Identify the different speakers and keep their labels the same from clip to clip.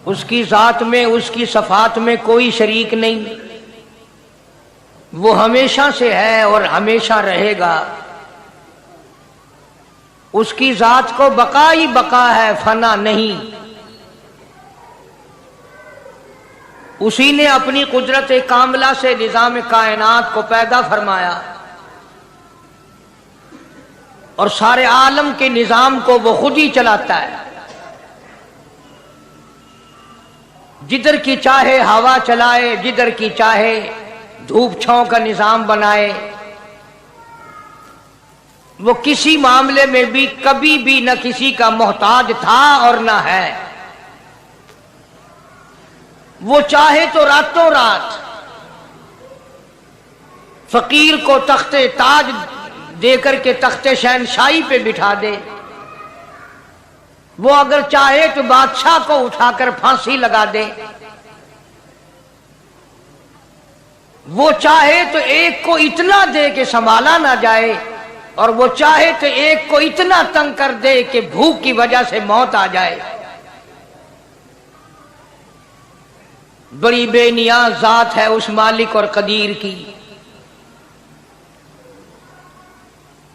Speaker 1: اس کی ذات میں، اس کی صفات میں کوئی شریک نہیں، وہ ہمیشہ سے ہے اور ہمیشہ رہے گا۔ اس کی ذات کو بقا ہی بقا ہے، فنا نہیں۔ اسی نے اپنی قدرت کاملہ سے نظام کائنات کو پیدا فرمایا اور سارے عالم کے نظام کو وہ خود ہی چلاتا ہے۔ جدھر کی چاہے ہوا چلائے، جدھر کی چاہے دھوپ چھاؤں کا نظام بنائے۔ وہ کسی معاملے میں بھی کبھی بھی نہ کسی کا محتاج تھا اور نہ ہے۔ وہ چاہے تو راتوں رات فقیر کو تخت تاج دے کر کے تخت شہنشاہی پہ بٹھا دے، وہ اگر چاہے تو بادشاہ کو اٹھا کر پھانسی لگا دے، وہ چاہے تو ایک کو اتنا دے کہ سنبھالا نہ جائے، اور وہ چاہے تو ایک کو اتنا تنگ کر دے کہ بھوک کی وجہ سے موت آ جائے۔ بڑی بے نیاز ذات ہے اس مالک اور قدیر کی۔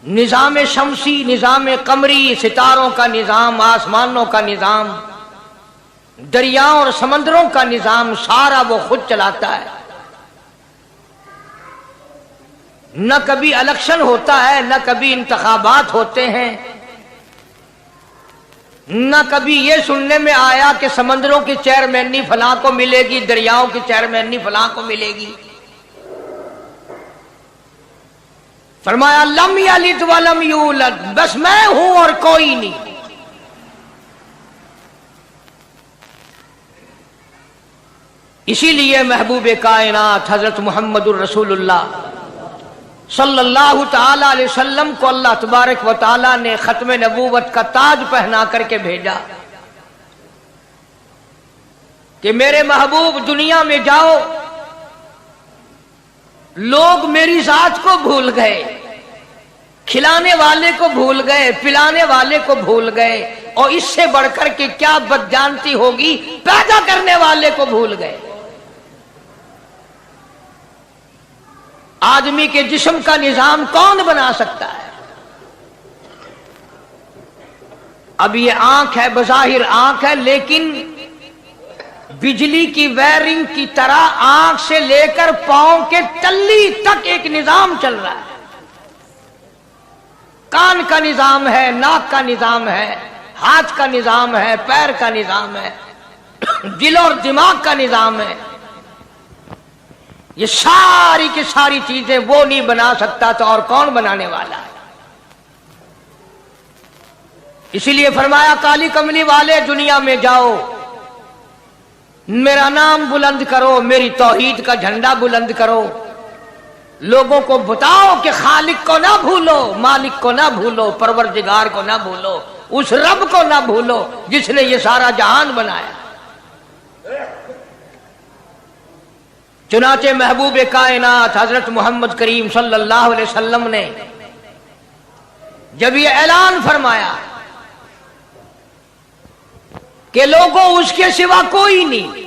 Speaker 1: نظام شمسی، نظام قمری، ستاروں کا نظام، آسمانوں کا نظام، دریاؤں اور سمندروں کا نظام، سارا وہ خود چلاتا ہے۔ نہ کبھی الیکشن ہوتا ہے، نہ کبھی انتخابات ہوتے ہیں، نہ کبھی یہ سننے میں آیا کہ سمندروں کی چیئرمینی فلاں کو ملے گی، دریاؤں کی چیئرمینی فلاں کو ملے گی۔ فرمایا لم یلد ولم یولد، بس میں ہوں اور کوئی نہیں۔ اسی لیے محبوب کائنات حضرت محمد الرسول اللہ صلی اللہ تعالی علیہ وسلم کو اللہ تبارک و تعالی نے ختم نبوت کا تاج پہنا کر کے بھیجا کہ میرے محبوب دنیا میں جاؤ، لوگ میری ذات کو بھول گئے، کھلانے والے کو بھول گئے، پلانے والے کو بھول گئے، اور اس سے بڑھ کر کے کیا بدجانتی ہوگی، پیدا کرنے والے کو بھول گئے۔ آدمی کے جسم کا نظام کون بنا سکتا ہے؟ اب یہ آنکھ ہے، بظاہر آنکھ ہے، لیکن بجلی کی وائرنگ کی طرح آنکھ سے لے کر پاؤں کے تلی تک ایک نظام چل رہا ہے۔ کان کا نظام ہے، ناک کا نظام ہے، ہاتھ کا نظام ہے، پیر کا نظام ہے، دل اور دماغ کا نظام ہے۔ یہ ساری کی ساری چیزیں وہ نہیں بنا سکتا تو اور کون بنانے والا ہے؟ اسی لیے فرمایا کالی کملی والے دنیا میں جاؤ، میرا نام بلند کرو، میری توحید کا جھنڈا بلند کرو، لوگوں کو بتاؤ کہ خالق کو نہ بھولو، مالک کو نہ بھولو، پروردگار کو نہ بھولو، اس رب کو نہ بھولو جس نے یہ سارا جہان بنایا۔ چنانچہ محبوب کائنات حضرت محمد کریم صلی اللہ علیہ وسلم نے جب یہ اعلان فرمایا کہ لوگوں اس کے سوا کوئی نہیں،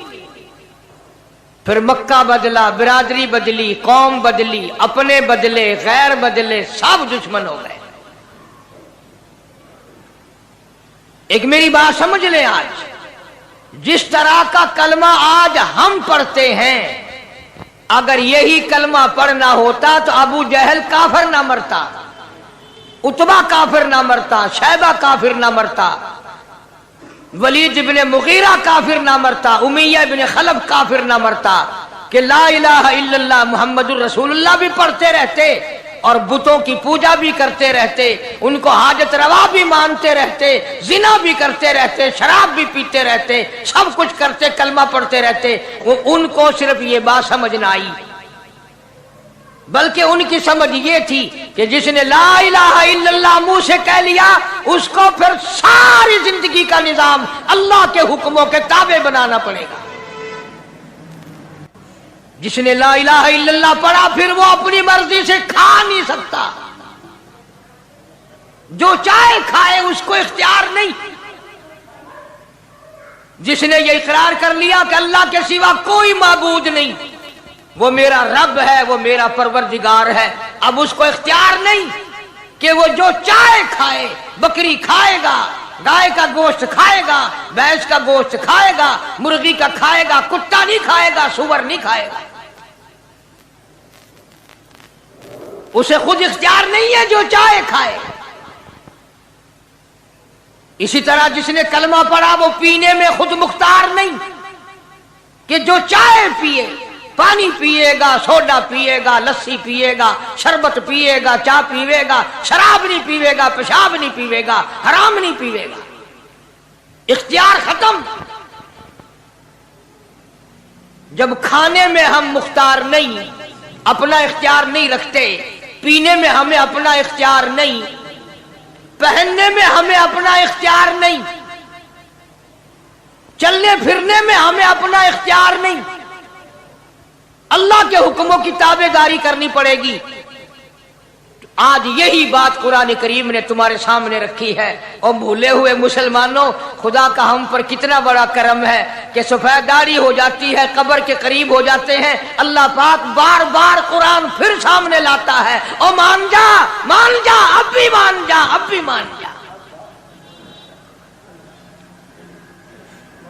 Speaker 1: پھر مکہ بدلا، برادری بدلی، قوم بدلی، اپنے بدلے، غیر بدلے، سب دشمن ہو گئے۔ ایک میری بات سمجھ لیں، آج جس طرح کا کلمہ آج ہم پڑھتے ہیں، اگر یہی کلمہ پڑھنا ہوتا تو ابو جہل کافر نہ مرتا، عتبہ کافر نہ مرتا، شیبہ کافر نہ مرتا، ولید ابن مغیرہ کافر نہ مرتا، امیہ ابن خلف کافر نہ مرتا، کہ لا الہ الا اللہ محمد الرسول اللہ بھی پڑھتے رہتے اور بتوں کی پوجا بھی کرتے رہتے، ان کو حاجت روا بھی مانتے رہتے، زنا بھی کرتے رہتے، شراب بھی پیتے رہتے، سب کچھ کرتے، کلمہ پڑھتے رہتے، ان کو صرف یہ بات سمجھ نہ آئی، بلکہ ان کی سمجھ یہ تھی کہ جس نے لا الہ الا اللہ منہ سے کہہ لیا، اس کو پھر ساری زندگی کا نظام اللہ کے حکموں کے تابع بنانا پڑے گا۔ جس نے لا الہ الا اللہ پڑھا پھر وہ اپنی مرضی سے کھا نہیں سکتا، جو چاہے کھائے، اس کو اختیار نہیں۔ जिसने ये इकरार कर लिया कि अल्लाह के सिवा कोई माबूद नहीं, वो मेरा रब है, वो मेरा परवरदिगार है, अब उसको इख्तियार नहीं कि वो जो चाहे खाए, बकरी खाएगा, गाय का गोश्त खाएगा, भैंस का गोश्त खाएगा, मुर्गी का खाएगा, कुत्ता नहीं खाएगा, सुअर नहीं खाएगा। उसे खुद इख्तियार नहीं है, जो चाहे खाए। इसी तरह जिसने कलमा पढ़ा वो पीने में खुद मुख्तार नहीं कि जो चाहे पिए, पानी पिएगा, सोडा पिएगा, लस्सी पिएगा, शरबत पिएगा, चाय पीवेगा, शराब नहीं पीवेगा, पेशाब नहीं पीवेगा, हराम नहीं पीवेगा। इख्तियार खत्म। जब खाने में हम मुख्तार नहीं, अपना इख्तियार नहीं रखते, पीने में हमें अपना इख्तियार नहीं, पहनने में हमें अपना इख्तियार नहीं, चलने फिरने में हमें अपना इख्तियार नहीं, अल्लाह के हुक्मों की ताबेदारी करनी पड़ेगी। आज यही बात कुरान करीम ने तुम्हारे सामने रखी है। और भूले हुए मुसलमानों, खुदा का हम पर कितना बड़ा करम है कि सफेदारी हो जाती है, कब्र के करीब हो जाते हैं, अल्लाह पाक बार बार कुरान फिर सामने लाता है, और मान जा, अब भी मान जा, अब भी मान जा।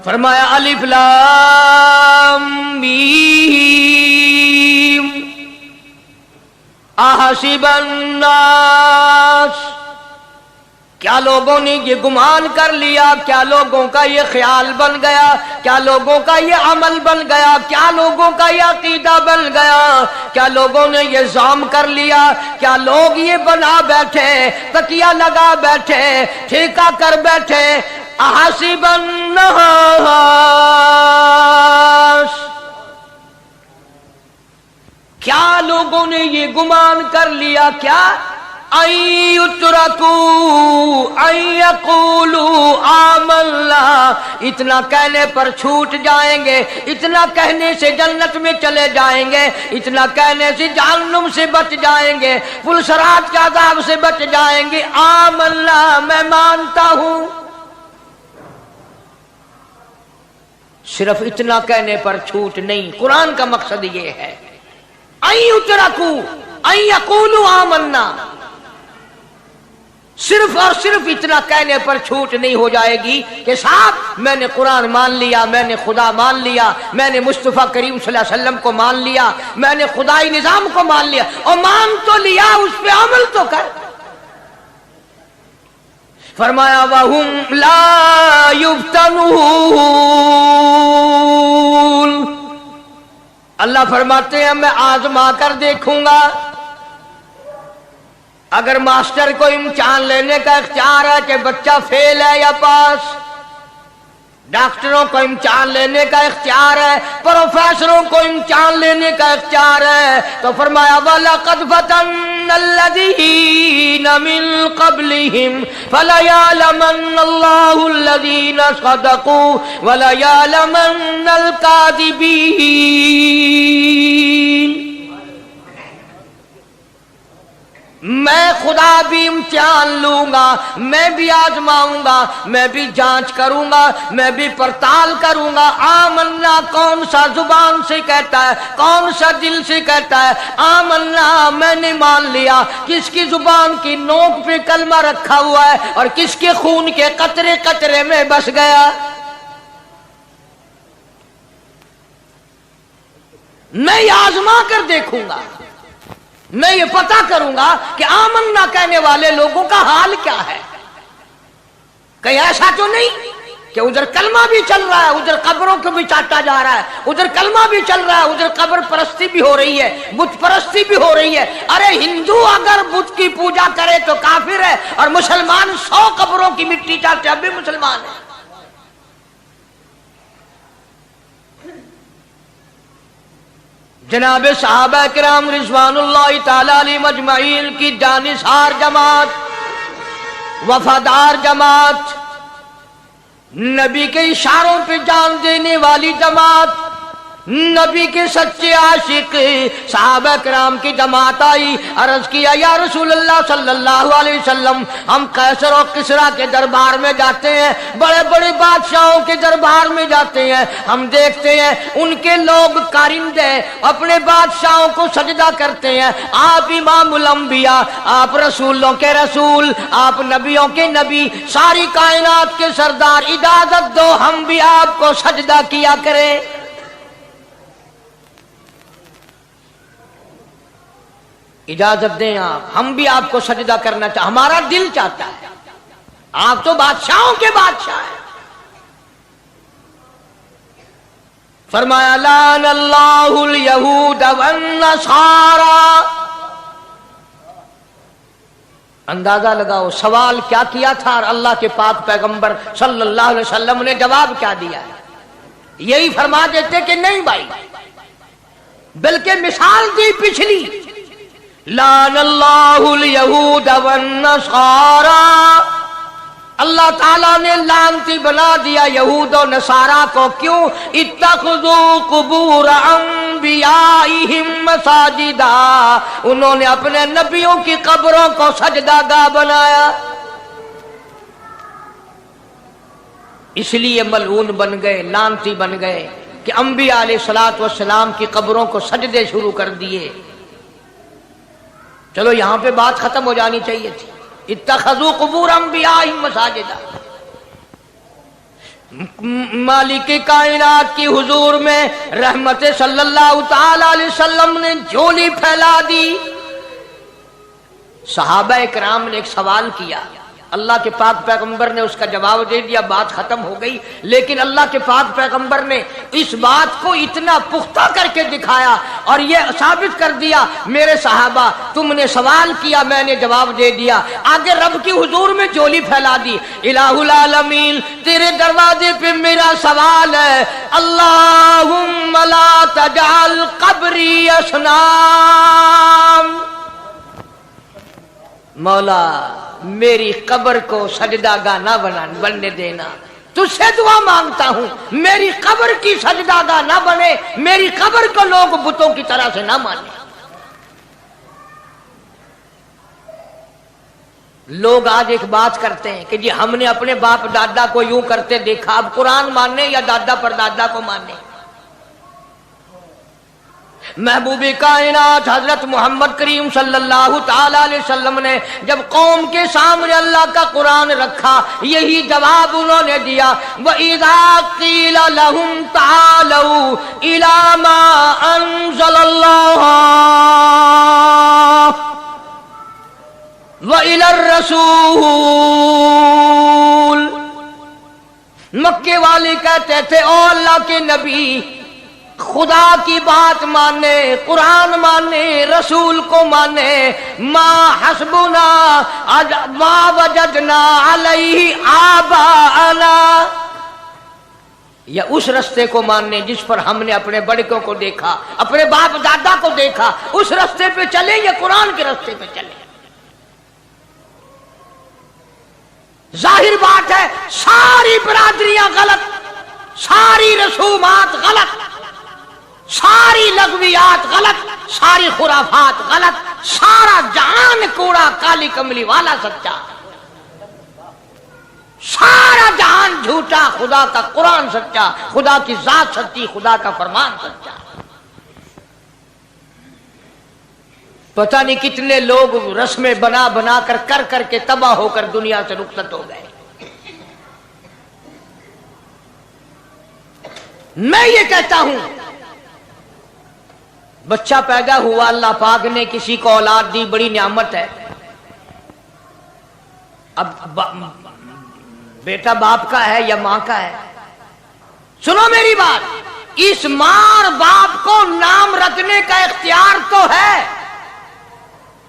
Speaker 1: फरमाया अलिफ लाम मीम अहसिबन नास, क्या लोगों ने ये गुमान कर लिया, क्या लोगों का ये ख्याल बन गया, क्या लोगों का ये अमल बन गया, क्या लोगों का ये अकीदा बन गया, क्या लोगों ने ये ज़ाम कर लिया, क्या लोग ये बना बैठे, तकिया लगा बैठे, ठेका कर बैठे, अहसिबन नास, क्या लोगों ने ये गुमान कर लिया, क्या अय्युतरकू अय्यकूलू आमन्ना, इतना कहने पर छूट जाएंगे, इतना कहने से जन्नत में चले जाएंगे, इतना कहने से जहन्नुम से बच जाएंगे, पुलसरात के अज़ाब से बच जाएंगे। आमन्ना, मैं मानता हूं। सिर्फ इतना कहने पर छूट नहीं, कुरान का मकसद ये है अय्युतरकू अय्यकूलू आमन्ना, सिर्फ और सिर्फ इतना कहने पर छूट नहीं हो जाएगी कि साहब मैंने कुरान मान लिया, मैंने खुदा मान लिया, मैंने मुस्तफा करीम सल्लल्लाहु अलैहि वसल्लम को मान लिया, मैंने खुदाई निजाम को मान लिया, और मान तो लिया, उस पे अमल तो कर। फरमाया वहुम ला युफ्तनून, अल्लाह फरमाते हैं मैं आजमा कर देखूंगा। अगर मास्टर को इम्तिहान लेने का इख्तियार है कि बच्चा फेल है या पास, डॉक्टरों को इम्तिहान लेने का इख्तियार है, प्रोफेसरों को इम्तिहान लेने का इख्तियार है, तो फरमाया वलक़द फतन्नल्लज़ीना मिन क़ब्लिहिम फलयअलमन्नल्लाहुल्लज़ीना सदक़ू वलयअलमन्नल काज़िबीन। मैं खुदा भी इम्तिहान लूंगा, मैं भी आजमाऊंगा, मैं भी जांच करूंगा, मैं भी पड़ताल करूंगा। आमन्ना कौन सा जुबान से कहता है, कौन सा दिल से कहता है। आमन्ना मैंने मान लिया, किसकी जुबान की नोक पे कलमा रखा हुआ है और किसके खून के कतरे कतरे में बस गया। मैं आजमा कर देखूंगा, मैं ये पता करूंगा कि आमन्ना कहने वाले लोगों का हाल क्या है। कहीं ऐसा तो नहीं कि उधर कलमा भी चल रहा है, उधर कब्रों को भी चाटा जा रहा है, उधर कलमा भी चल रहा है, उधर कब्र परस्ती भी हो रही है, बुत परस्ती भी हो रही है। अरे हिंदू अगर बुत की पूजा करे तो काफिर है, और मुसलमान 100 कब्रों की मिट्टी चाटे अब भी मुसलमान है। जनाब सहाबा किराम रिज़वानुल्लाहि ताला अलैहिम अजमईन की जानिसार जमात, वफादार जमात, नबी के इशारों पे जान देने वाली जमात, नबी के सच्चे आशिक सहाबा किराम की जमात आई, अर्ज किया या रसूलल्लाह सल्लल्लाहु अलैहि वसल्लम, हम कैसर और किसरा के दरबार में जाते हैं, बड़े बड़े बादशाहों के दरबार में जाते हैं, हम देखते हैं उनके लोग कारिंदे अपने बादशाहों को सजदा करते हैं। आप इमामुल अंबिया, आप रसूलों के रसूल, आप नबियों के नबी, सारी कायनात के सरदार, इजाजत दो हम भी आपको सजदा किया करें। इजाजत दें आप, हम भी आपको सजदा करना चाहते, हमारा दिल चाहता है, आप तो बादशाहों के बादशाह हैं। फरमाया लानल्लाहुल यहूद वन नसारा। अंदाजा लगाओ सवाल क्या किया था और अल्लाह के पाक पैगंबर सल्लल्लाहु अलैहि वसल्लम ने जवाब क्या दिया है। यही फरमा देते कि नहीं भाई, बल्कि मिसाल दी पिछली, लानल्लाहुल यहूद वन नसारा, अल्लाह ताला ने लानती बना दिया यहूद और नसारा को। क्यों? इत्तखज़ू कुबूर अंबियाइहिम मसाजिदा, उन्होंने अपने नबियों की कब्रों को सजदागाह बनाया, इसलिए मलऊन बन गए, लानती बन गए कि अंबिया अलैहिस्सलातु वस्सलाम की कब्रों को सजदे शुरू कर दिए। चलो यहां पे बात खत्म हो जानी चाहिए थी। इत्तखज़ू कुबूर अंबियाइहिम मसाजिदा। मालिक कायनात की हुजूर में रहमत सल्लल्लाहु ताला अलैहि वसल्लम ने झोली फैला दी। सहाबा इकराम ने एक सवाल किया, अल्लाह के पाक पैगंबर ने उसका जवाब दे दिया, बात खत्म हो गई। लेकिन अल्लाह के पाक पैगंबर ने इस बात को इतना पुख्ता करके दिखाया और यह साबित कर दिया, मेरे सहाबा तुमने सवाल किया, मैंने जवाब दे दिया। आगे रब की हुजूर में झोली फैला दी। इलाहुल आलमीन, तेरे दरवाजे पे मेरा सवाल है, अल्लाहुम्मा ला तजअल कब्री असनाम, मौला मेरी कब्र को सजदागाह ना बनने देना। तुझसे दुआ मांगता हूं, मेरी कब्र की सजदागाह ना बने, मेरी कब्र को लोग बुतों की तरह से ना माने। लोग आज एक बात करते हैं कि जी हमने अपने बाप दादा को यूं करते देखा, अब कुरान मानने या दादा परदादा को मानने। महबूबे कायनात हजरत मोहम्मद करीम सल्लल्लाहु ताला अलैहि वसल्लम ने जब कौम के सामने अल्लाह का कुरान रखा, यही जवाब उन्होंने दिया, व इज़ा क़ीला लहुम तालू इला मा अंज़लल्लाह व इलर रसूल। मक्के वाले कहते थे, ओ अल्लाह के नबी, खुदा की बात माने, कुरान माने, रसूल को माने, मा हस्बुना मा वजदना अलैहि आबाअना, या उस रास्ते को मानने जिस पर हमने अपने बड़कों को देखा, अपने बाप दादा को देखा, उस रास्ते पे चले या कुरान के रास्ते पे चले। जाहिर बात है सारी बरादरियां गलत, सारी रसूमात गलत, सारी लगवियात गलत, सारी खुराफात गलत, सारा जहान कूड़ा काली कमली वाला सच्चा, सारा जहान झूठा, खुदा का कुरान सच्चा, खुदा की जात सच्ची, खुदा का फरमान सच्चा। पता नहीं कितने लोग रस्में बना बना कर करके तबाह होकर दुनिया से रुखसत हो गए। मैं ये कहता हूं, बच्चा पैदा हुआ, अल्लाह पाक ने किसी को औलाद दी, बड़ी नियामत है। अब बेटा बाप का है या मां का है? सुनो मेरी बात, इस मां और बाप को नाम रखने का इख्तियार तो है,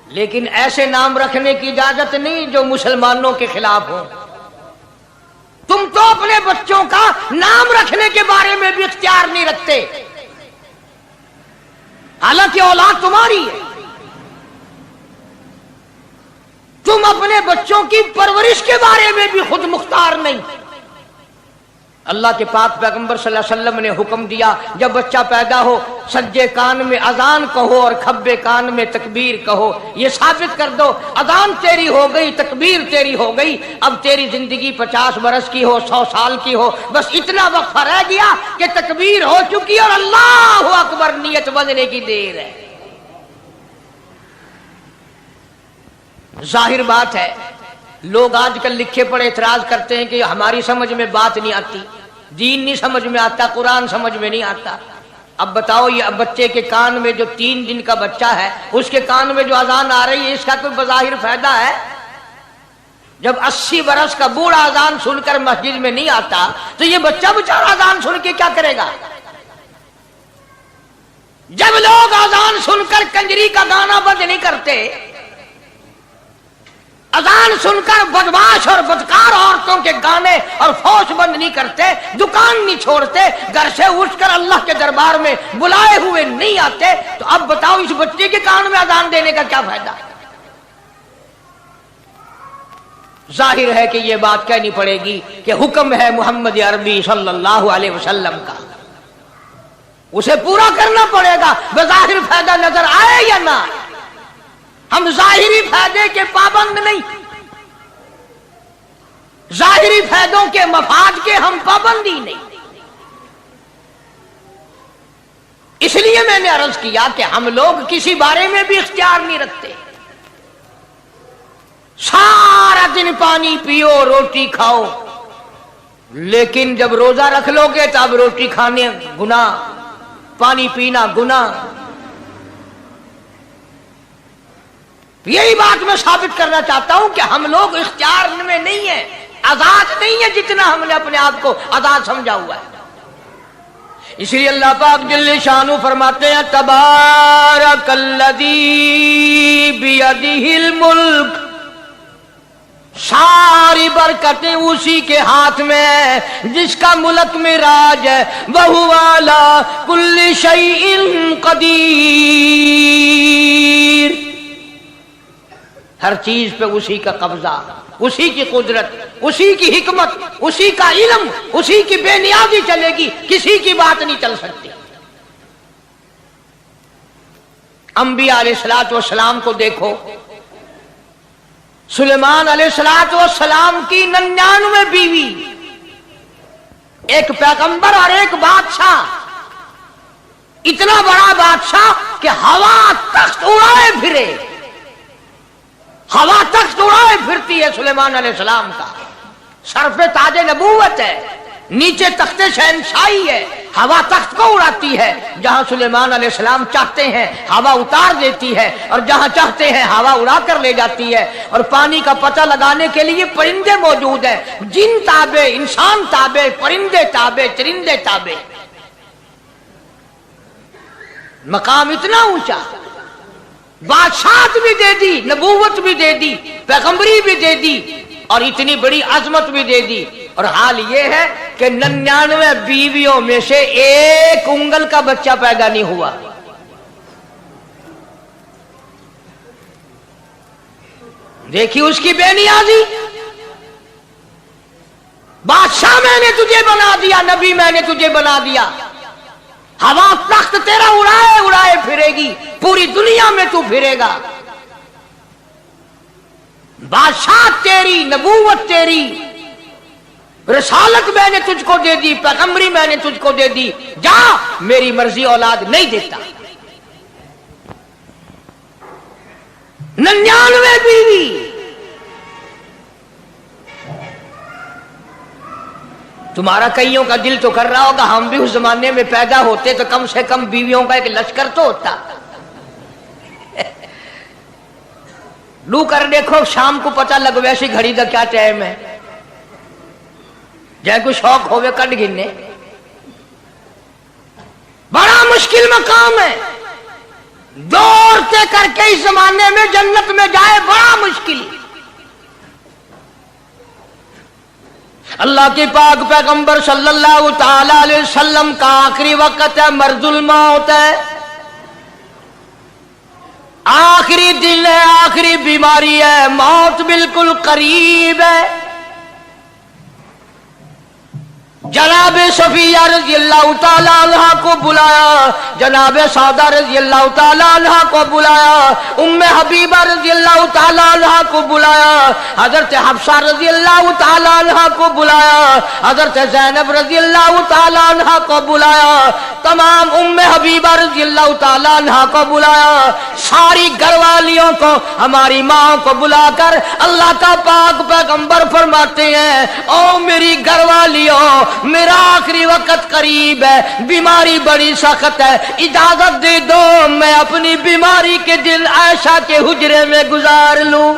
Speaker 1: लेकिन ऐसे नाम रखने की इजाजत नहीं जो मुसलमानों के खिलाफ हो। तुम तो अपने बच्चों का नाम रखने के बारे में भी इख्तियार नहीं रखते, हालांकि औलाद तुम्हारी है। तुम अपने बच्चों की परवरिश के बारे में भी खुद मुख्तार नहीं। अल्लाह के पाक पैगंबर सल्लल्लाहु अलैहि वसल्लम ने हुक्म दिया, जब बच्चा पैदा हो सज्जे कान में अजान कहो और खब्बे कान में तकबीर कहो। ये साबित कर दो अजान तेरी हो गई, तकबीर तेरी हो गई, अब तेरी जिंदगी 50 बरस की हो, 100 साल की हो, बस इतना वक्फा रह गया कि तकबीर हो चुकी और अल्लाहु अकबर नियत बंधने की देर है। जाहिर बात है, लोग आजकल लिखे पढ़े एतराज करते हैं कि हमारी समझ में बात नहीं आती, दीन नहीं समझ में आता, कुरान समझ में नहीं आता। अब बताओ, ये अब बच्चे के कान में जो 3 दिन का बच्चा है उसके कान में जो अजान आ रही है, इसका कोई बज़ाहिर फायदा है? जब 80 बरस का बूढ़ा अजान सुनकर मस्जिद में नहीं आता तो ये बच्चा बेचारा अजान सुन के क्या करेगा? जब लोग अजान सुनकर कंजरी का गाना बंद नहीं करते, अजान सुनकर बदमाश और बदकार औरतों के गाने और फौज बंद नहीं करते, दुकान नहीं छोड़ते, घर से उठकर अल्लाह के दरबार में बुलाए हुए नहीं आते, तो अब बताओ इस बच्चे के कान में अजान देने का क्या फायदा? जाहिर है कि यह बात कहनी पड़ेगी कि हुक्म है मोहम्मद अरबी सल्लल्लाहु अलैहि वसल्लम का, उसे पूरा करना पड़ेगा, बज़ाहिर फायदा नजर आए या ना। हम जाहिरी फायदे के पाबंद नहीं, जाहिरी फायदों के मफाद के हम पाबंदी नहीं। इसलिए मैंने अर्ज किया कि हम लोग किसी बारे में भी इख्तियार नहीं रखते। सारा दिन पानी पियो, रोटी खाओ, लेकिन जब रोजा रख लोगे तब रोटी खाने गुनाह, पानी पीना गुनाह। यही बात मैं साबित करना चाहता हूं कि हम लोग इख्तियार में नहीं है, आजाद नहीं है जितना हमने अपने आप को आजाद समझा हुआ है। इसलिए अल्लाह पाक जल्ले शानु फरमाते हैं, तबारकल्लज़ी बियदिहिल मुल्क, सारी बरकतें उसी के हाथ में है जिसका मुल्क में राज है। वहुवा अला कुल्ली शैइन कदीर, हर चीज पे उसी का कब्जा, उसी की कुदरत, उसी की हिकमत, उसी का इल्म, उसी की बेनियाजी चलेगी, किसी की बात नहीं चल सकती। अंबिया अलैहिस्सलातु वस्सलाम को देखो, सुलेमान अलैहिस्सलातु वस्सलाम की 99 बीवी, एक पैगंबर और एक बादशाह, इतना बड़ा बादशाह कि हवा तख्त उड़ाए फिरे, हवा तख्त उड़ाए फिरती है सुलेमान अलैहिस्सलाम का। सर पे ताजे नबूवत है, नीचे तख्ते शहनशाही है, हवा तख्त को उड़ाती है। जहां सुलेमान अलैहिस्सलाम चाहते हैं हवा उतार देती है, और जहां चाहते हैं हवा उड़ा कर ले जाती है। और पानी का पता लगाने के लिए परिंदे मौजूद हैं, जिन ताबे, इंसान ताबे, परिंदे ताबे, चरिंदे ताबे। मकाम इतना ऊंचा, बादशाहत भी दे दी, नबूवत भी दे दी, पैगंबरी भी दे दी, और इतनी बड़ी अजमत भी दे दी। और हाल ये है कि 99 बीवियों में से एक उंगल का बच्चा पैदा नहीं हुआ। देखिए उसकी बेनियाजी। बादशाह मैंने तुझे बना दिया, नबी मैंने तुझे बना दिया, हवा तख्त तेरा उड़ाए उड़ाए फिरेगी, पूरी दुनिया में तू फिरेगा। बादशाह तेरी, नबूवत तेरी, रिसालत मैंने तुझको दे दी, पैगंबरी मैंने तुझको दे दी, जा मेरी मर्जी औलाद नहीं देता। 99 बीवी, तुम्हारा कईयों का दिल तो कर रहा होगा हम भी उस जमाने में पैदा होते तो कम से कम बीवियों का एक लश्कर तो होता। लू कर देखो, शाम को पता लग वैसी घड़ी का क्या टाइम है, जय को शौक होवे कट गिनने। बड़ा मुश्किल मकाम है, दौड़ते करके इस जमाने में जन्नत में जाए बड़ा मुश्किल। अल्लाह के पाक पैगंबर सल्लल्लाहु ताला अलैहि वसल्लम का आखिरी वक्त है, मर्जुल मौत है, आखिरी दिन है, आखिरी बीमारी है, मौत बिल्कुल करीब है। जनाब सफिया रजी अल्लाह ताला अन्हा को बुलाया, जनाब सौदा रजी अल्लाह ताला अन्हा को बुलाया, उम्मे हबीबा रजी अल्लाह ताला अन्हा को बुलाया, हजरत हफ्सा रजी अल्लाह ताला अन्हा को बुलाया, हजरत ज़ैनब रजी अल्लाह ताला अन्हा को बुलाया, तमाम उम्मे हबीबा रजी अल्लाह ताला अन्हा को बुलाया, सारी घरवालियों को, हमारी माँ को बुलाकर अल्लाह का पाक पैगंबर फरमाते हैं, ओ मेरी घरवालियों, मेरा आखिरी वक्त करीब है, बीमारी बड़ी सख्त है, इजाजत दे दो मैं अपनी बीमारी के दिन आयशा के हुजरे में गुजार लूं।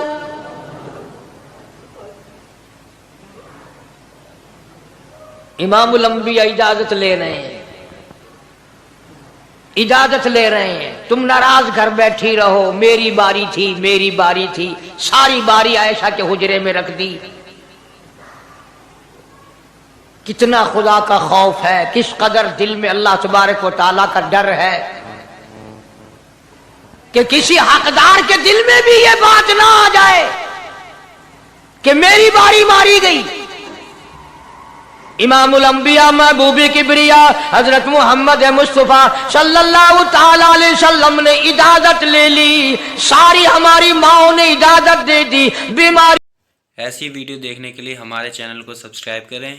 Speaker 1: इमामुल अंबिया इजाजत ले रहे हैं, इजाजत ले रहे हैं, तुम नाराज घर बैठी रहो, मेरी बारी थी, मेरी बारी थी, सारी बारी आयशा के हुजरे में रख दी। कितना खुदा का खौफ है, किस कदर दिल में अल्लाह तबारक व तआला का डर है कि किसी हकदार के दिल में भी ये बात ना आ जाए कि मेरी बारी मारी गई। इमामुल अंबिया महबूबी किबरिया हजरत मोहम्मद मुस्तफा सल्लल्लाहु तआला अलैहि वसल्लम ने इजाजत ले ली, सारी हमारी माओ ने इजाजत दे दी। बीमारी
Speaker 2: ऐसी वीडियो देखने के लिए हमारे चैनल को सब्सक्राइब करें।